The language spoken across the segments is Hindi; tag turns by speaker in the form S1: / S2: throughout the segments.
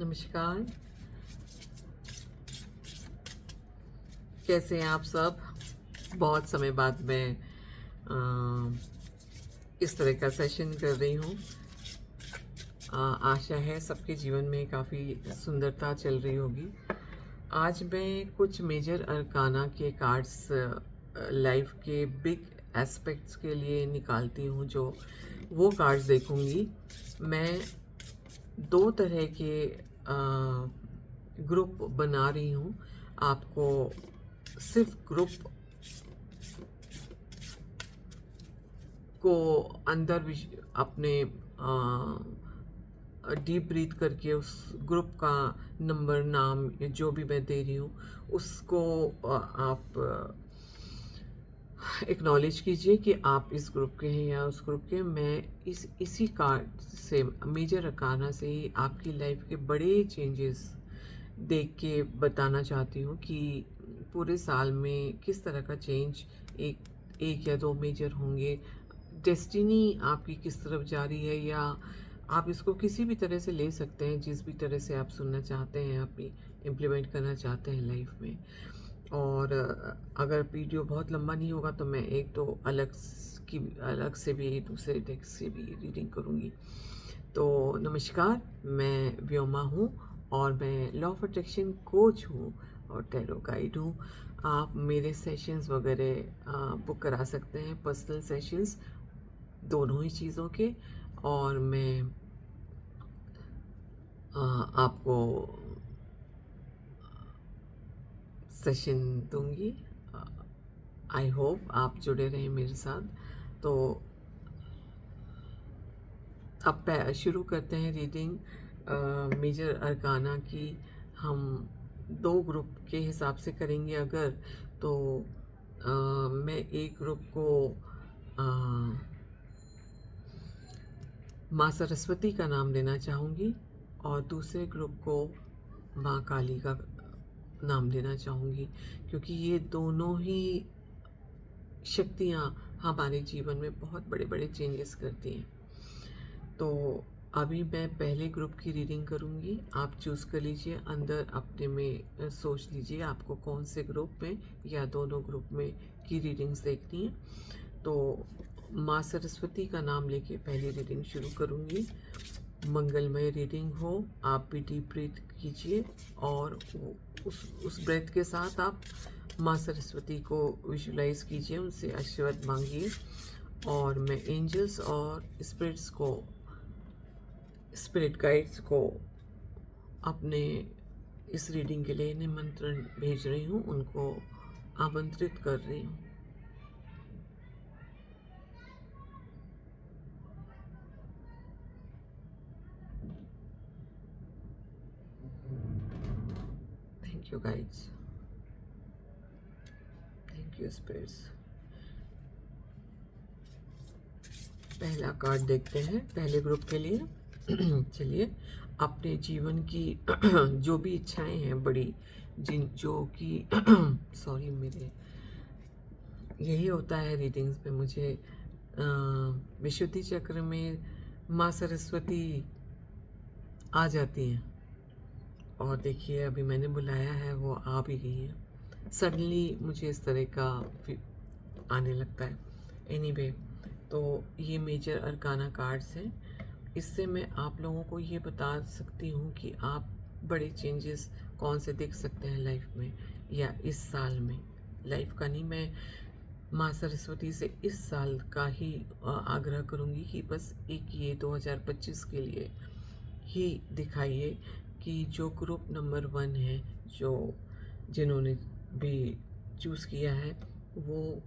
S1: नमस्कार। कैसे हैं आप सब? बहुत समय बाद मैं इस तरह का सेशन कर रही हूँ। आशा है सबके जीवन में काफ़ी सुंदरता चल रही होगी। आज मैं कुछ मेजर अरकाना के कार्ड्स लाइफ के बिग एस्पेक्ट्स के लिए निकालती हूँ, जो वो कार्ड्स देखूँगी। मैं दो तरह के ग्रुप बना रही हूँ। आपको सिर्फ ग्रुप को अंदर अपने डीप ब्रीथ करके उस ग्रुप का नंबर, नाम, जो भी मैं दे रही हूँ उसको आप एक्नॉलेज कीजिए कि आप इस ग्रुप के हैं या उस ग्रुप के। मैं इसी कार्ड से, मेजर अरकाना से ही आपकी लाइफ के बड़े चेंजेस देख के बताना चाहती हूँ कि पूरे साल में किस तरह का चेंज एक या दो मेजर होंगे। डेस्टिनी आपकी किस तरफ जा रही है, या आप इसको किसी भी तरह से ले सकते हैं, जिस भी तरह से आप सुनना चाहते हैं, अपनी इम्प्लीमेंट करना चाहते हैं लाइफ में। और अगर वीडियो बहुत लंबा नहीं होगा तो मैं एक दो अलग से भी दूसरे टेक्स्ट से भी रीडिंग करूँगी। तो नमस्कार, मैं व्योमा हूँ और मैं लॉ ऑफ अट्रैक्शन कोच हूँ और टैरो गाइड हूँ। आप मेरे सेशंस वगैरह बुक करा सकते हैं, पर्सनल सेशंस, दोनों ही चीज़ों के। और मैं आपको सेशन दूंगी। आई होप आप जुड़े रहें मेरे साथ। तो अब शुरू करते हैं रीडिंग मेजर अरकाना की। हम दो ग्रुप के हिसाब से करेंगे अगर, तो मैं एक ग्रुप को माँ सरस्वती का नाम देना चाहूँगी और दूसरे ग्रुप को माँ काली का नाम देना चाहूँगी, क्योंकि ये दोनों ही शक्तियाँ हमारे जीवन में बहुत बड़े बड़े चेंजेस करती हैं। तो अभी मैं पहले ग्रुप की रीडिंग करूँगी। आप चूज़ कर लीजिए, अंदर अपने में सोच लीजिए आपको कौन से ग्रुप में या दोनों ग्रुप में की रीडिंग्स देखनी है। तो माँ सरस्वती का नाम लेके पहली रीडिंग शुरू करूँगी। मंगलमय रीडिंग हो। आप भी डीप ब्रीथ कीजिए और उस ब्रेथ के साथ आप माँ सरस्वती को विजुलाइज कीजिए, उनसे आशीर्वाद मांगिए। और मैं एंजल्स और स्पिरिट गाइड्स को अपने इस रीडिंग के लिए निमंत्रण भेज रही हूँ, उनको आमंत्रित कर रही हूँ। Thank you guides, thank you spirits. पहला कार्ड देखते हैं पहले ग्रुप के लिए। चलिए, अपने जीवन की जो भी इच्छाएं हैं बड़ी, जो कि सॉरी, मेरे यही होता है रीडिंग्स में, मुझे विशुद्धि चक्र में माँ सरस्वती आ जाती हैं। और देखिए, अभी मैंने बुलाया है, वो आ भी गई है। सडनली मुझे इस तरह का आने लगता है। एनीवे, तो ये मेजर अरकाना कार्ड्स हैं। इससे मैं आप लोगों को ये बता सकती हूँ कि आप बड़े चेंजेस कौन से देख सकते हैं लाइफ में, या इस साल में। लाइफ का नहीं, मैं माँ सरस्वती से इस साल का ही आग्रह करूँगी कि बस एक ये 2025 के लिए ही दिखाइए कि जो ग्रुप नंबर 1 है, जिन्होंने भी चूज़ किया है, वो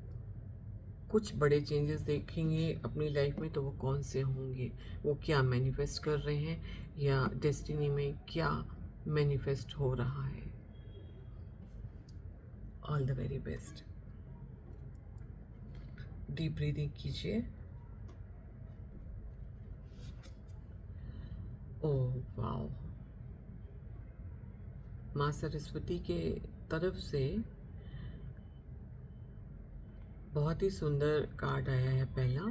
S1: कुछ बड़े चेंजेस देखेंगे अपनी लाइफ में। तो वो कौन से होंगे, वो क्या मैनिफेस्ट कर रहे हैं, या डेस्टिनी में क्या मैनिफेस्ट हो रहा है। All the very best. Deep breathing कीजिए। ओह वाओ, माँ सरस्वती के तरफ से बहुत ही सुंदर कार्ड आया है पहला।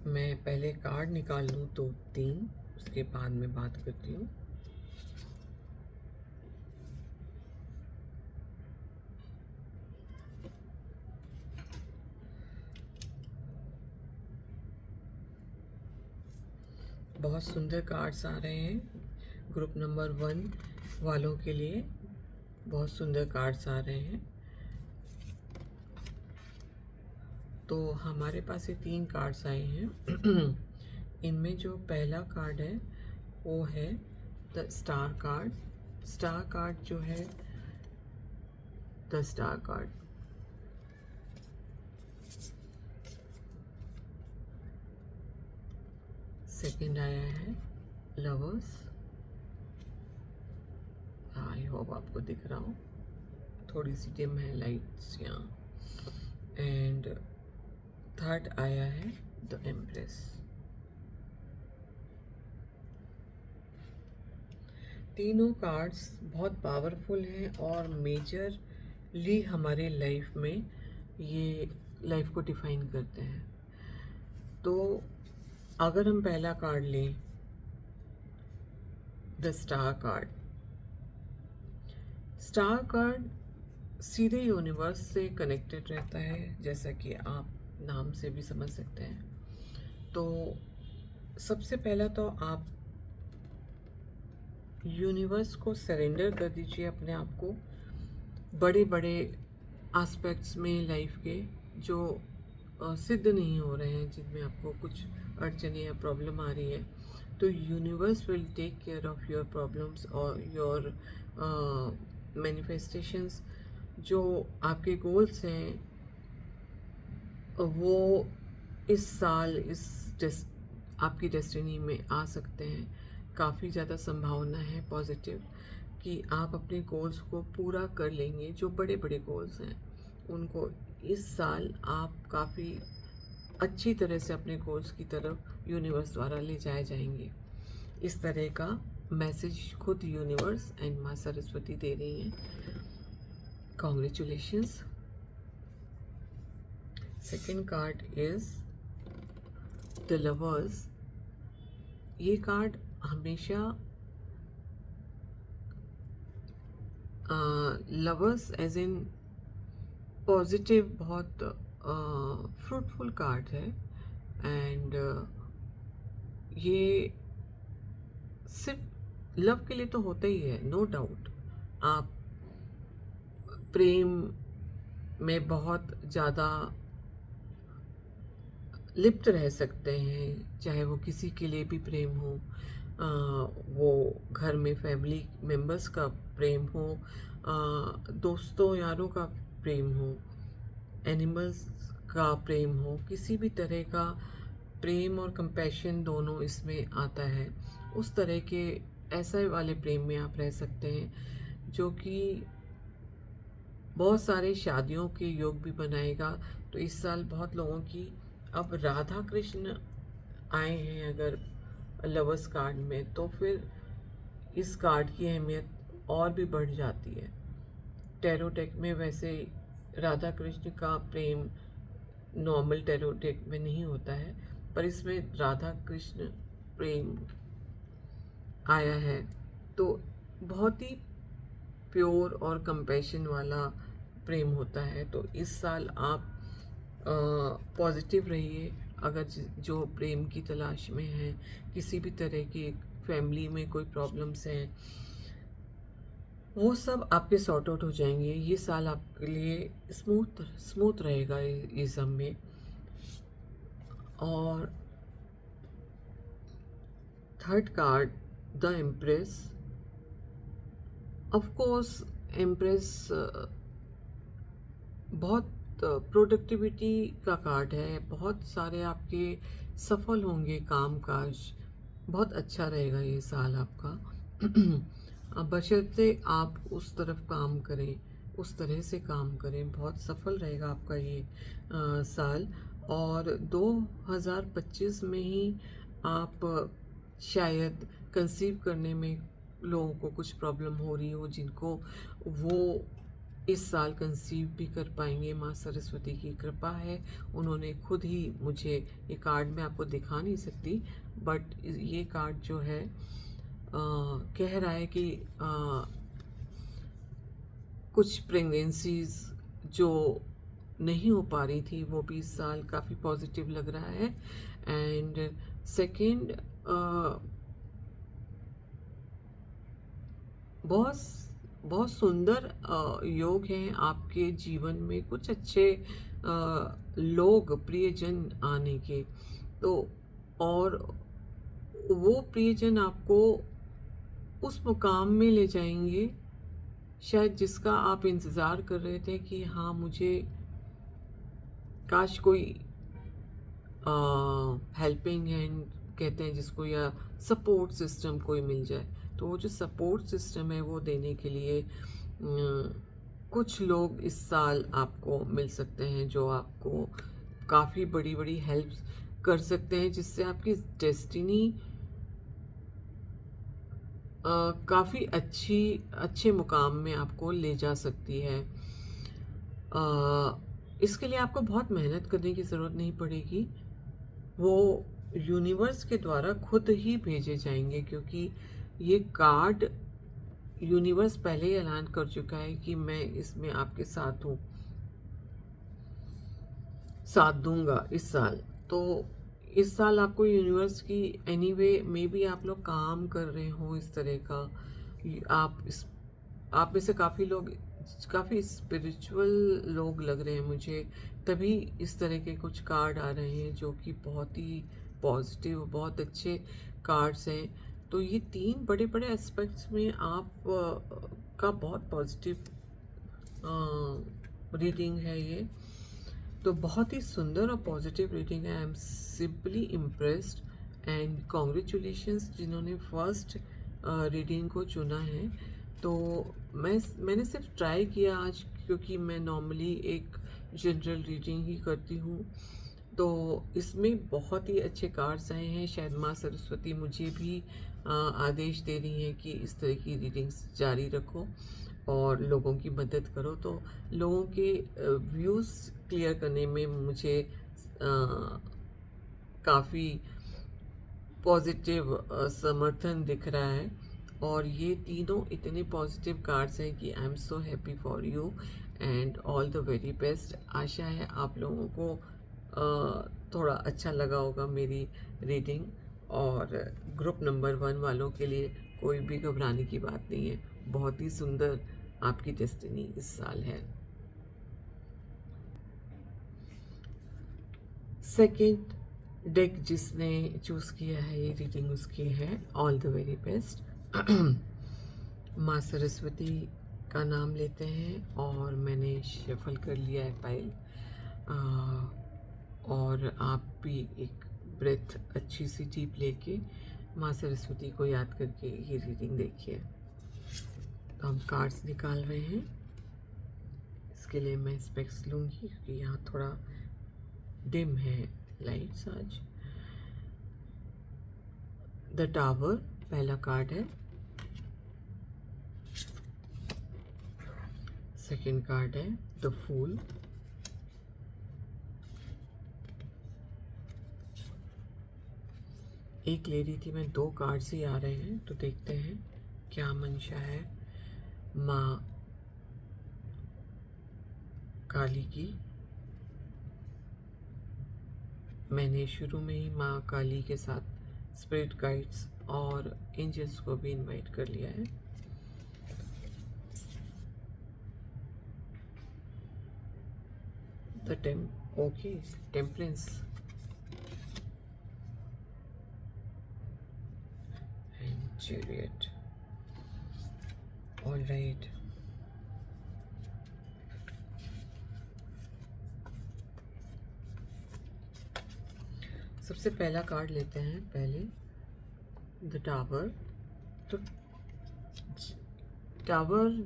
S1: मैं पहले कार्ड निकाल लूँ तो 3, उसके बाद मैं बात करती हूँ। बहुत सुंदर कार्ड्स आ रहे हैं ग्रुप नंबर 1 वालों के लिए। बहुत सुंदर कार्ड्स आ रहे हैं। तो हमारे पास ये 3 कार्ड्स आए हैं। इनमें जो पहला कार्ड है वो है the star card. Star card जो है, द स्टार कार्ड। सेकंड आया है लवर्स। आई होप आपको दिख रहा हो, थोड़ी सी डिम है लाइट्स यहाँ। एंड थर्ड आया है द एम्प्रेस। तीनों कार्ड्स बहुत पावरफुल हैं और मेजरली हमारे लाइफ में ये लाइफ को डिफाइन करते हैं। तो अगर हम पहला कार्ड लें, the star card. Star card सीधे यूनिवर्स से कनेक्टेड रहता है, जैसा कि आप नाम से भी समझ सकते हैं। तो सबसे पहला तो आप यूनिवर्स को सरेंडर कर दीजिए अपने आप को। बड़े बड़े एस्पेक्ट्स में लाइफ के जो सिद्ध नहीं हो रहे हैं, जिनमें आपको कुछ अड़चने या प्रॉब्लम आ रही है, तो universe will take care of your problems और योर मैनिफेस्टेशंस। जो आपके गोल्स हैं वो इस साल आपकी डेस्टिनी में आ सकते हैं। काफ़ी ज़्यादा संभावना है पॉजिटिव कि आप अपने गोल्स को पूरा कर लेंगे। जो बड़े बड़े गोल्स हैं उनको इस साल आप काफ़ी अच्छी तरह से अपने गोल्स की तरफ यूनिवर्स द्वारा ले जाए जाएंगे। इस तरह का मैसेज खुद यूनिवर्स एंड माँ सरस्वती दे रही हैं। Congratulations. Second card is the lovers. ये कार्ड हमेशा लवर्स एज इन पॉजिटिव, बहुत फ्रूटफुल कार्ड है। एंड ये सिर्फ लव के लिए तो होता ही है, नो डाउट। आप प्रेम में बहुत ज़्यादा लिप्त रह सकते हैं, चाहे वो किसी के लिए भी प्रेम हो, वो घर में फैमिली मेंबर्स का प्रेम हो, दोस्तों यारों का प्रेम हो, एनिमल्स का प्रेम हो, किसी भी तरह का प्रेम और कंपैशन दोनों इसमें आता है। उस तरह के ऐसे वाले प्रेम में आप रह सकते हैं जो कि बहुत सारे शादियों के योग भी बनाएगा। तो इस साल बहुत लोगों की अब राधा कृष्ण आए हैं अगर लवर्स कार्ड में, तो फिर इस कार्ड की अहमियत और भी बढ़ जाती है। टैरो डेक में वैसे राधा कृष्ण का प्रेम नॉर्मल टैरो डेक में नहीं होता है, पर इसमें राधा कृष्ण प्रेम आया है। तो बहुत ही प्योर और कंपैशन वाला प्रेम होता है। तो इस साल आप पॉजिटिव रहिए। अगर जो प्रेम की तलाश में हैं, किसी भी तरह की फैमिली में कोई प्रॉब्लम्स हैं, वो सब आपके सॉर्ट आउट हो जाएंगे। ये साल आपके लिए स्मूथ रहेगा ये सब में। और third card the empress. Of course empress बहुत प्रोडक्टिविटी का कार्ड है। बहुत सारे आपके सफल होंगे काम काज, बहुत अच्छा रहेगा ये साल आपका। बशर्ते आप उस तरफ काम करें, उस तरह से काम करें, बहुत सफल रहेगा आपका ये साल। और 2025 में ही आप शायद कंसीव करने में लोगों को कुछ प्रॉब्लम हो रही हो, जिनको वो इस साल कंसीव भी कर पाएंगे। माँ सरस्वती की कृपा है। उन्होंने खुद ही मुझे, ये कार्ड मैं आपको दिखा नहीं सकती, बट ये कार्ड जो है कह रहा है कि कुछ प्रेगनेंसीज जो नहीं हो पा रही थी वो भी इस साल काफ़ी पॉजिटिव लग रहा है। एंड सेकंड, बहुत बहुत सुंदर योग हैं आपके जीवन में, कुछ अच्छे लोग प्रियजन आने के। तो और वो प्रियजन आपको उस मुकाम में ले जाएंगे शायद जिसका आप इंतज़ार कर रहे थे कि हाँ मुझे काश कोई हेल्पिंग हैंड कहते हैं जिसको, या सपोर्ट सिस्टम कोई मिल जाए। तो वो जो सपोर्ट सिस्टम है वो देने के लिए कुछ लोग इस साल आपको मिल सकते हैं जो आपको काफ़ी बड़ी बड़ी हेल्प कर सकते हैं, जिससे आपकी डेस्टिनी काफ़ी अच्छे मुकाम में आपको ले जा सकती है। इसके लिए आपको बहुत मेहनत करने की ज़रूरत नहीं पड़ेगी, वो यूनिवर्स के द्वारा खुद ही भेजे जाएंगे, क्योंकि ये कार्ड यूनिवर्स पहले ही ऐलान कर चुका है कि मैं इसमें आपके साथ हूँ, साथ दूंगा इस साल। तो इस साल आपको यूनिवर्स की एनीवे में भी आप लोग काम कर रहे हो इस तरह का, आप में से काफ़ी लोग काफ़ी स्पिरिचुअल लोग लग रहे हैं मुझे, तभी इस तरह के कुछ कार्ड आ रहे हैं जो कि बहुत ही पॉजिटिव, बहुत अच्छे कार्ड्स हैं। तो ये 3 बड़े बड़े एस्पेक्ट्स में आप का बहुत पॉजिटिव रीडिंग है ये। तो बहुत ही सुंदर और पॉजिटिव रीडिंग है। I am simply impressed and congratulations जिन्होंने फर्स्ट रीडिंग को चुना है। तो मैंने सिर्फ ट्राई किया आज, क्योंकि मैं नॉर्मली एक जनरल रीडिंग ही करती हूँ। तो इसमें बहुत ही अच्छे कार्ड्स आए हैं। शायद माँ सरस्वती मुझे भी आदेश दे रही हैं कि इस तरह की रीडिंग्स जारी रखो और लोगों की मदद करो। तो लोगों के व्यूज़ क्लियर करने में मुझे काफ़ी पॉजिटिव समर्थन दिख रहा है। और ये तीनों इतने पॉजिटिव कार्ड्स हैं कि I am so happy for you and all the very best. आशा है आप लोगों को थोड़ा अच्छा लगा होगा मेरी रीडिंग। और ग्रुप नंबर 1 वालों के लिए कोई भी घबराने की बात नहीं है, बहुत ही सुंदर आपकी डेस्टिनी इस साल है। सेकंड डेक जिसने चूज़ किया है ये रीडिंग उसकी है, ऑल द वेरी बेस्ट। माँ सरस्वती का नाम लेते हैं और मैंने शफल कर लिया है पाइल। और आप भी एक ब्रेथ अच्छी सी डीप लेके माँ सरस्वती को याद करके ये रीडिंग देखिए। तो हम कार्ड्स निकाल रहे हैं। इसके लिए मैं स्पेक्स लूँगी क्योंकि यहाँ थोड़ा डिम है लाइट्स आज। द टावर पहला कार्ड है। सेकंड कार्ड है द फूल। एक ले रही थी मैं, 2 कार्ड्स ही आ रहे हैं, तो देखते हैं क्या मंशा है माँ काली की। मैंने शुरू में ही माँ काली के साथ स्पिरिट गाइड्स और एंजल्स को भी इनवाइट कर लिया है। Okay, temperance and chariot. All right, सबसे पहला कार्ड लेते हैं पहले, द टावर। तो टावर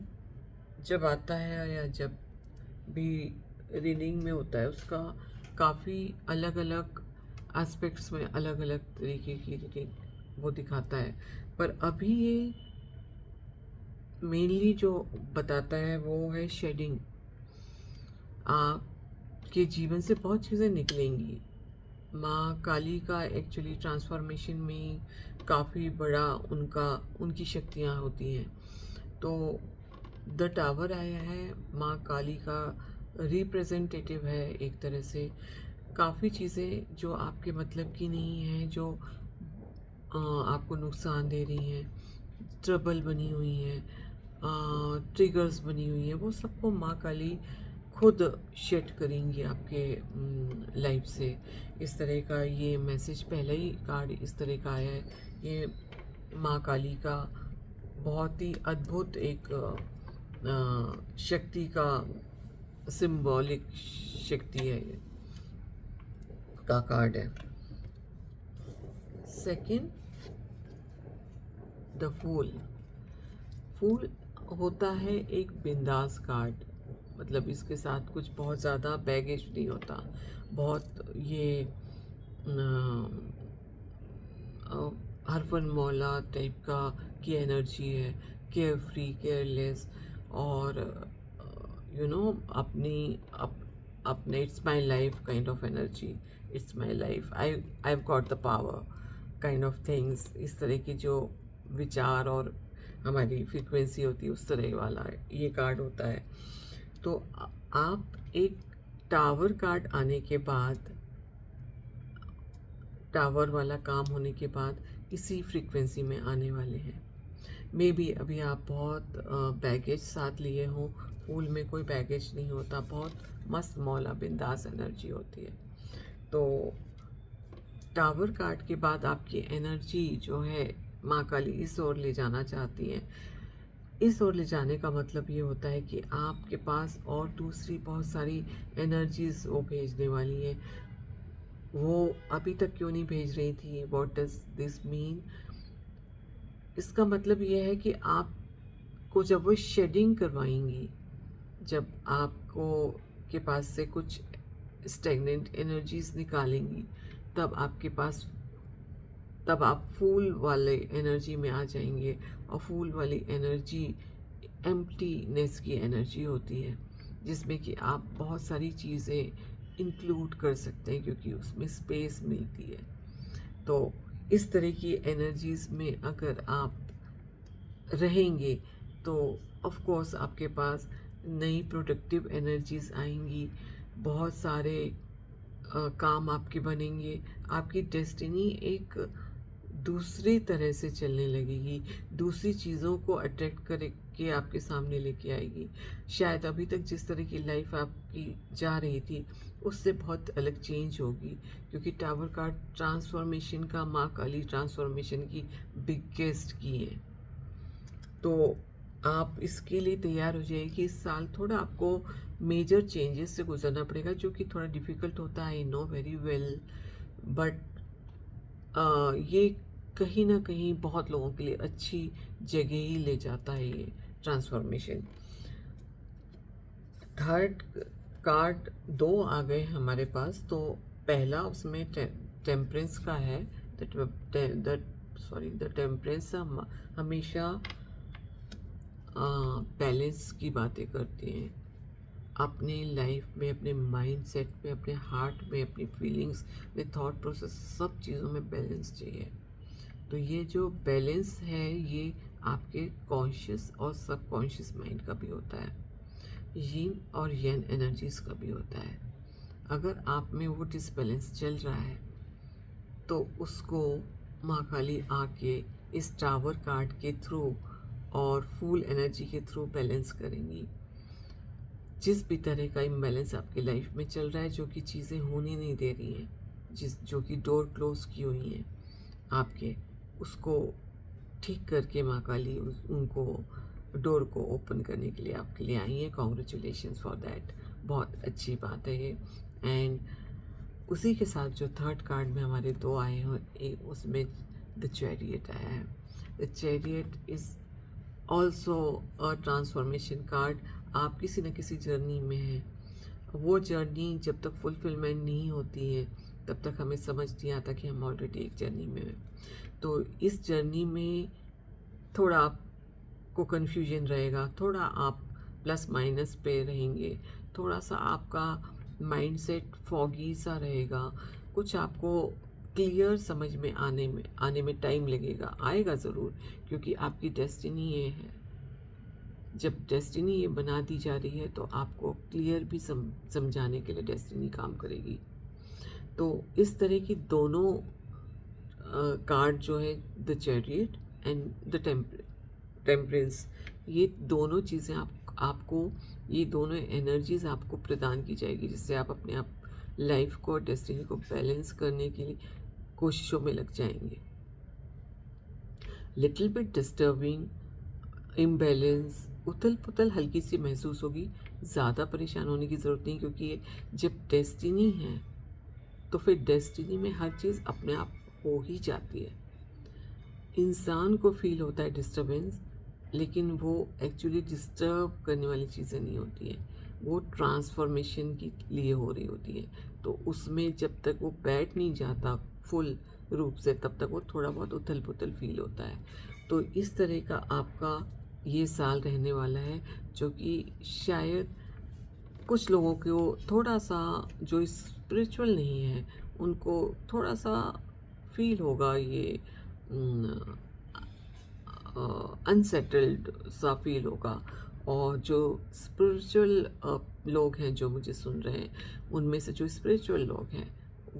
S1: जब आता है या जब भी रीडिंग में होता है उसका काफ़ी अलग अलग एस्पेक्ट्स में अलग अलग तरीके की रीडिंग वो दिखाता है। पर अभी ये मेनली जो बताता है वो है शेडिंग। आपके जीवन से बहुत चीज़ें निकलेंगी। माँ काली का एक्चुअली ट्रांसफॉर्मेशन में काफ़ी बड़ा उनकी शक्तियाँ होती हैं। तो द टावर आया है, माँ काली का रिप्रेजेंटेटिव है एक तरह से। काफ़ी चीज़ें जो आपके मतलब की नहीं हैं, जो आपको नुकसान दे रही हैं, ट्रबल बनी हुई हैं, ट्रिगर्स बनी हुई हैं, वो सबको माँ काली खुद शेड करेंगी आपके लाइफ से। इस तरह का ये मैसेज, पहला ही कार्ड इस तरह का आया है। ये माँ काली का बहुत ही अद्भुत एक शक्ति का सिंबॉलिक शक्ति है, ये का कार्ड है। Second, the fool. फूल होता है एक बिंदास कार्ड, मतलब इसके साथ कुछ बहुत ज़्यादा बैगेज नहीं होता। बहुत ये हरफन मौला टाइप का की एनर्जी है, केयर फ्री, केयरलेस, और अपने it's my life kind of energy. It's my life, I have got the power kind of things. इस तरह की जो विचार और हमारी फ्रीक्वेंसी होती है, उस तरह वाला ये कार्ड होता है। तो आप एक टावर कार्ड आने के बाद, टावर वाला काम होने के बाद इसी फ्रीक्वेंसी में आने वाले हैं। मे बी अभी आप बहुत बैगेज साथ लिए हों। फूल में कोई बैगेज नहीं होता, बहुत मस्त मौला बिंदास एनर्जी होती है। तो टावर कार्ड के बाद आपकी एनर्जी जो है, माँ काली इस ओर ले जाना चाहती हैं। इस ओर ले जाने का मतलब ये होता है कि आपके पास और दूसरी बहुत सारी एनर्जीज वो भेजने वाली है। वो अभी तक क्यों नहीं भेज रही थी? What does this mean? इसका मतलब ये है कि आपको जब वो शेडिंग करवाएंगी, जब आपको के पास से कुछ स्टेगनेंट एनर्जीज निकालेंगी, तब आपके पास, तब आप फूल वाले एनर्जी में आ जाएंगे। और फूल वाली एनर्जी एम्प्टीनेस की एनर्जी होती है, जिसमें कि आप बहुत सारी चीज़ें इंक्लूड कर सकते हैं, क्योंकि उसमें स्पेस मिलती है। तो इस तरह की एनर्जीज में अगर आप रहेंगे तो ऑफ कोर्स आपके पास नई प्रोडक्टिव एनर्जीज आएंगी। बहुत सारे काम आपके बनेंगे। आपकी डेस्टिनी एक दूसरी तरह से चलने लगेगी, दूसरी चीज़ों को अट्रैक्ट करके आपके सामने लेके आएगी। शायद अभी तक जिस तरह की लाइफ आपकी जा रही थी, उससे बहुत अलग चेंज होगी, क्योंकि टावर कार्ड ट्रांसफॉर्मेशन का, माँ काली ट्रांसफॉर्मेशन की बिगेस्ट की है। तो आप इसके लिए तैयार हो जाइए कि इस साल थोड़ा आपको मेजर चेंजेस से गुजरना पड़ेगा, जो कि थोड़ा डिफ़िकल्ट होता है, I know very well. But ये कहीं ना कहीं बहुत लोगों के लिए अच्छी जगह ही ले जाता है, ये ट्रांसफॉर्मेशन। थर्ड कार्ड दो आ गए हमारे पास। तो पहला उसमें टेम्परेंस का है। द टेम्परेंस हमेशा बैलेंस की बातें करते हैं। अपने लाइफ में, अपने माइंड सेट में, अपने हार्ट में, अपनी फीलिंग्स में, थॉट प्रोसेस, सब चीज़ों में बैलेंस चाहिए। तो ये जो बैलेंस है, ये आपके कॉन्शियस और सबकॉन्शियस माइंड का भी होता है, यिन और यन एनर्जीज का भी होता है। अगर आप में वो डिसबैलेंस चल रहा है, तो उसको माँ काली आके इस टावर कार्ड के थ्रू और फूल एनर्जी के थ्रू बैलेंस करेंगी। जिस भी तरह का इम्बैलेंस आपकी लाइफ में चल रहा है, जो कि चीज़ें होने नहीं दे रही हैं, जो कि डोर क्लोज की हुई हैं आपके, उसको ठीक करके माँ काली उनको डोर को ओपन करने के लिए आपके लिए आई है। कॉन्ग्रेचुलेशंस फॉर दैट, बहुत अच्छी बात है ये। एंड उसी के साथ जो थर्ड कार्ड में हमारे दो आए हैं, उसमें द चैरियट आया है। The chariot is also a transformation card. आप किसी न किसी जर्नी में हैं। वो जर्नी जब तक फुलफिलमेंट नहीं होती है, तब तक हमें समझ नहीं आता कि हम ऑलरेडी एक जर्नी में हैं। तो इस जर्नी में थोड़ा को कन्फ्यूजन रहेगा, थोड़ा आप प्लस माइनस पे रहेंगे, थोड़ा सा आपका माइंडसेट फॉगी सा रहेगा, कुछ आपको क्लियर समझ में आने में टाइम लगेगा, आएगा ज़रूर, क्योंकि आपकी डेस्टिनी ये है। जब डेस्टिनी ये बना दी जा रही है तो आपको क्लियर भी समझाने के लिए डेस्टिनी काम करेगी। तो इस तरह की दोनों कार्ड जो है, the chariot and the temperance, ये दोनों चीज़ें आपको ये दोनों एनर्जीज आपको प्रदान की जाएगी, जिससे आप अपने आप लाइफ को और डेस्टिनी को बैलेंस करने के लिए कोशिशों में लग जाएंगे। लिटिल बिट डिस्टर्बिंग, इम्बैलेंस, उथल पुथल हल्की सी महसूस होगी। ज़्यादा परेशान होने की ज़रूरत नहीं, क्योंकि ये जब डेस्टिनी है तो फिर डेस्टिनी में हर चीज़ अपने आप हो ही जाती है। इंसान को फील होता है डिस्टर्बेंस, लेकिन वो एक्चुअली डिस्टर्ब करने वाली चीज़ें नहीं होती हैं, वो ट्रांसफॉर्मेशन के लिए हो रही होती है। तो उसमें जब तक वो बैठ नहीं जाता फुल रूप से, तब तक वो थोड़ा बहुत उथल पुथल फील होता है। तो इस तरह का आपका ये साल रहने वाला है, जो कि शायद कुछ लोगों को थोड़ा सा, जो स्पिरिचुअल नहीं है, उनको थोड़ा सा फील होगा ये अनसेटल्ड सा फील होगा। और जो स्पिरिचुअल लोग हैं जो मुझे सुन रहे हैं, उनमें से जो स्पिरिचुअल लोग हैं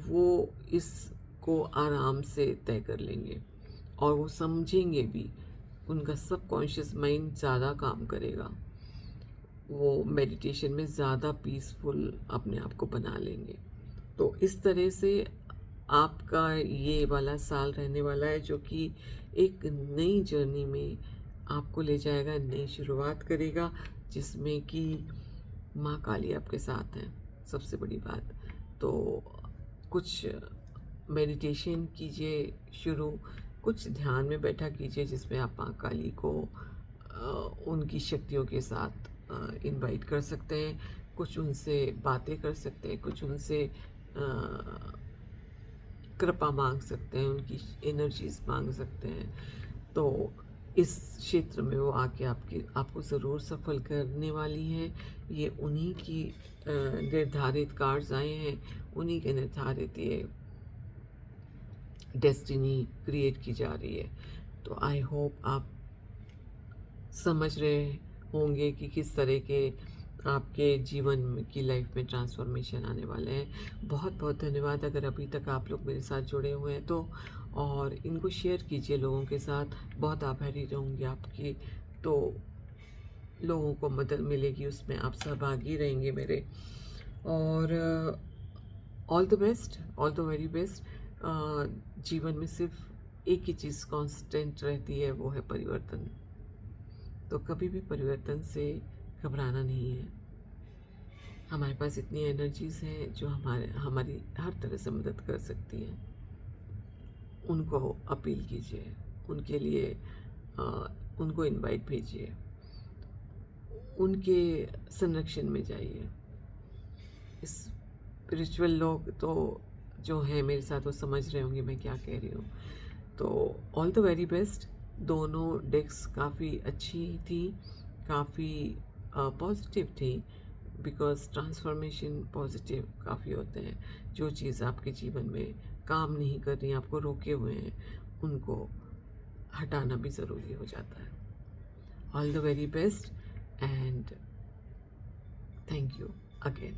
S1: वो इसको आराम से तय कर लेंगे और वो समझेंगे भी। उनका सबकॉन्शियस माइंड ज़्यादा काम करेगा, वो मेडिटेशन में ज़्यादा पीसफुल अपने आप को बना लेंगे। तो इस तरह से आपका ये वाला साल रहने वाला है, जो कि एक नई जर्नी में आपको ले जाएगा, नई शुरुआत करेगा, जिसमें कि माँ काली आपके साथ हैं, सबसे बड़ी बात। तो कुछ मेडिटेशन कीजिए शुरू, कुछ ध्यान में बैठा कीजिए, जिसमें आप माँ काली को उनकी शक्तियों के साथ इनवाइट कर सकते हैं, कुछ उनसे बातें कर सकते हैं, कुछ उनसे कृपा मांग सकते हैं, उनकी एनर्जीज मांग सकते हैं। तो इस क्षेत्र में वो आके आपको ज़रूर सफल करने वाली हैं। ये उन्हीं की निर्धारित कार्ड्स आए हैं, उन्हीं के निर्धारित ये डेस्टिनी क्रिएट की जा रही है। तो आई होप आप समझ रहे होंगे कि किस तरह के आपके जीवन की लाइफ में ट्रांसफॉर्मेशन आने वाले हैं। बहुत बहुत धन्यवाद अगर अभी तक आप लोग मेरे साथ जुड़े हुए हैं तो, और इनको शेयर कीजिए लोगों के साथ, बहुत आभारी रहूँगी आपकी। तो लोगों को मदद मिलेगी, उसमें आप सहभागी रहेंगे मेरे। और all the best, all the very best. जीवन में सिर्फ एक ही चीज़ कांस्टेंट रहती है, वो है परिवर्तन। तो कभी भी परिवर्तन से घबराना नहीं है। हमारे पास इतनी एनर्जीज हैं जो हमारी हर तरह से मदद कर सकती हैं। उनको अपील कीजिए, उनके लिए उनको इनवाइट भेजिए, उनके संरक्षण में जाइए। स्पिरिचुअल लोग तो जो हैं मेरे साथ, वो समझ रहे होंगे मैं क्या कह रही हूँ। तो ऑल द वेरी बेस्ट। दोनों डेक्स काफ़ी अच्छी थी, काफ़ी पॉजिटिव थी, बिकॉज ट्रांसफॉर्मेशन पॉजिटिव काफ़ी होते हैं। जो चीज़ आपके जीवन में काम नहीं कर रही, आपको रोके हुए हैं, उनको हटाना भी ज़रूरी हो जाता है। All the very best and thank you again.